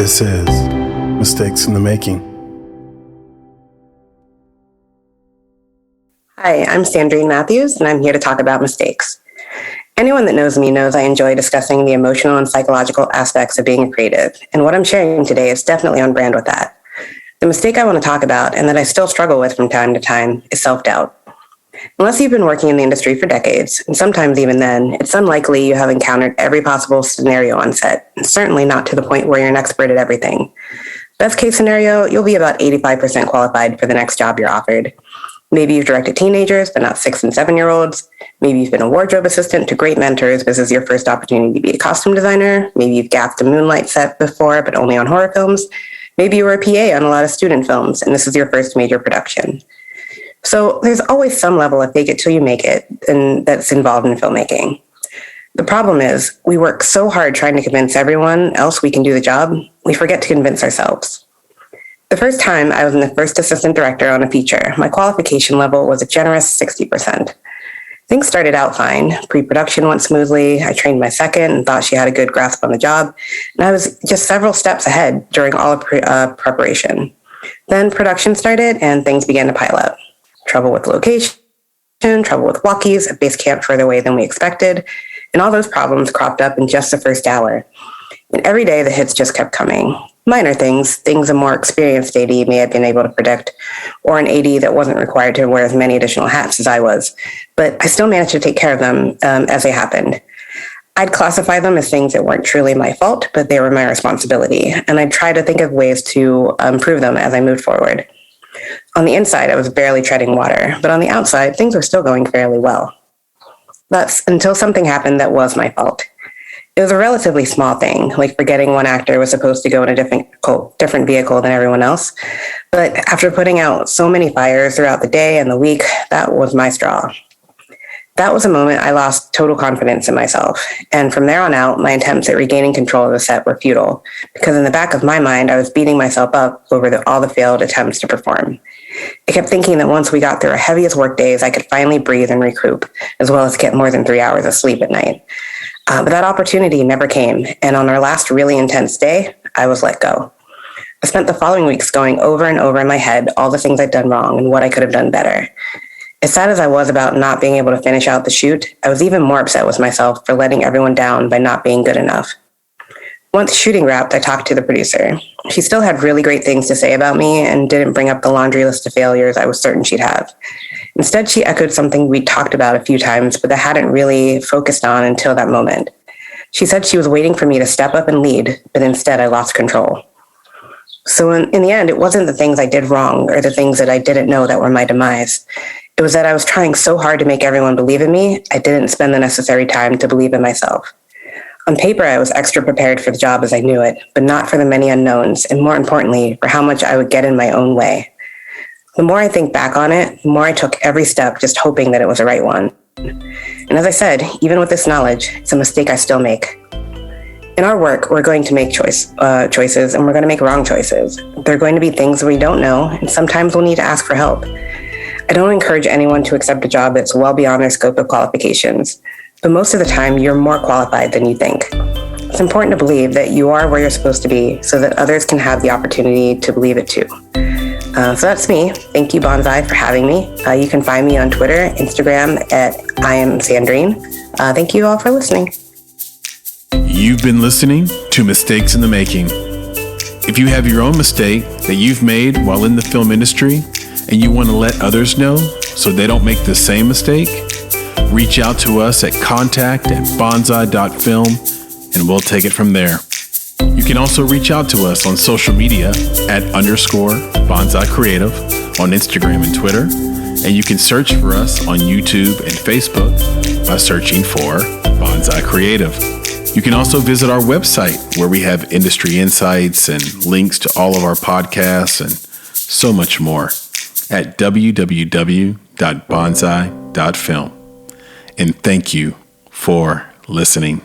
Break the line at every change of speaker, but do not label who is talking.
This is Mistakes in the Making.
Hi, I'm Sandrene Mathews, and I'm here to talk about mistakes. Anyone that knows me knows I enjoy discussing the emotional and psychological aspects of being a creative, and what I'm sharing today is definitely on brand with that. The mistake I want to talk about, and that I still struggle with from time to time, is self-doubt. Unless you've been working in the industry for decades, and sometimes even then, it's unlikely you have encountered every possible scenario on set, and certainly not to the point where you're an expert at everything. Best case scenario, you'll be about 85% qualified for the next job you're offered. Maybe you've directed teenagers, but not 6 and 7-year-olds. Maybe you've been a wardrobe assistant to great mentors. This is your first opportunity to be a costume designer. Maybe you've gaffed a Moonlight set before, but only on horror films. Maybe you were a PA on a lot of student films, and this is your first major production. So there's always some level of fake it till you make it, and that's involved in filmmaking. The problem is, we work so hard trying to convince everyone else we can do the job, we forget to convince ourselves. The first time I was in the first assistant director on a feature, my qualification level was a generous 60%. Things started out fine. Pre-production went smoothly. I trained my second and thought she had a good grasp on the job. And I was just several steps ahead during all of preparation. Then production started and things began to pile up. Trouble with location, trouble with walkies, a base camp further away than we expected. And all those problems cropped up in just the first hour. And every day the hits just kept coming. Minor things a more experienced AD may have been able to predict, or an AD that wasn't required to wear as many additional hats as I was. But I still managed to take care of them as they happened. I'd classify them as things that weren't truly my fault, but they were my responsibility. And I'd try to think of ways to improve them as I moved forward. On the inside, I was barely treading water, but on the outside, things were still going fairly well. That's until something happened that was my fault. It was a relatively small thing, like forgetting one actor was supposed to go in a different vehicle than everyone else. But after putting out so many fires throughout the day and the week, that was my straw. That was a moment I lost total confidence in myself. And from there on out, my attempts at regaining control of the set were futile, because in the back of my mind, I was beating myself up over all the failed attempts to perform. I kept thinking that once we got through our heaviest work days, I could finally breathe and recoup, as well as get more than 3 hours of sleep at night. But that opportunity never came, and on our last really intense day, I was let go. I spent the following weeks going over and over in my head all the things I'd done wrong and what I could have done better. As sad as I was about not being able to finish out the shoot, I was even more upset with myself for letting everyone down by not being good enough. Once shooting wrapped, I talked to the producer. She still had really great things to say about me and didn't bring up the laundry list of failures I was certain she'd have. Instead, she echoed something we talked about a few times, but I hadn't really focused on until that moment. She said she was waiting for me to step up and lead, but instead I lost control. So in the end, it wasn't the things I did wrong or the things that I didn't know that were my demise. It was that I was trying so hard to make everyone believe in me, I didn't spend the necessary time to believe in myself. On paper, I was extra prepared for the job as I knew it, but not for the many unknowns, and more importantly, for how much I would get in my own way. The more I think back on it, the more I took every step just hoping that it was the right one. And as I said, even with this knowledge, it's a mistake I still make. In our work, we're going to make choices, and we're going to make wrong choices. There are going to be things we don't know, and sometimes we'll need to ask for help. I don't encourage anyone to accept a job that's well beyond their scope of qualifications, but most of the time, you're more qualified than you think. It's important to believe that you are where you're supposed to be so that others can have the opportunity to believe it too. So that's me. Thank you, Bonsai, for having me. You can find me on Twitter, Instagram at I am Sandrene. Thank you all for listening.
You've been listening to Mistakes in the Making. If you have your own mistake that you've made while in the film industry and you want to let others know so they don't make the same mistake, reach out to us at contact@bonsai.film and we'll take it from there. You can also reach out to us on social media at _Bonsai Creative on Instagram and Twitter. And you can search for us on YouTube and Facebook by searching for Bonsai Creative. You can also visit our website where we have industry insights and links to all of our podcasts and so much more at www.bonsai.film. And thank you for listening.